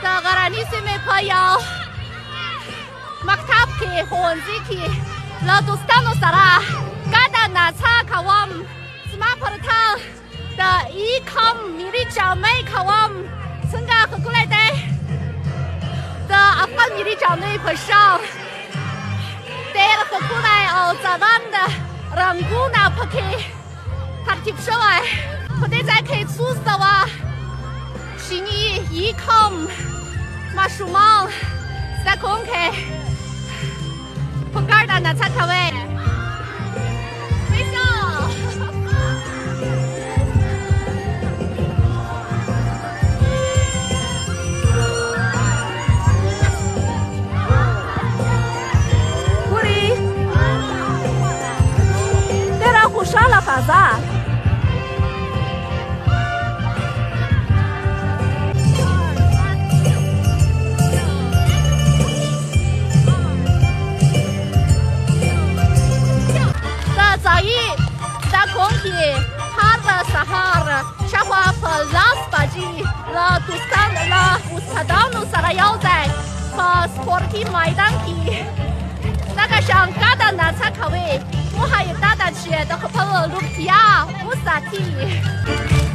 د غرني سیمې په یو مکتب کې ښوونځي کې له دوستانو سره ګډه نڅا کوم. زما پر تن د ایکام ملي جامې کوم. څنګه ښکلی دی د افغان ملي جامې په شان ډېر ښکلی او ځلند رنګونه پکې ترتیب شوی. په دې ځای کې څو سوه شیني ایکام ماشومان زده کوونکي په ګډه نڅا کوي. ګوري ډېره خوشحاله فضا. هر سهار شاوخوا په 10 بجې له دوستانو له استادانو سره یو ځای په سپورتي میدان کې دغه شان ګډه نڅا کوي. موخه یې دا ده چې د خپل روغتیا وساتي.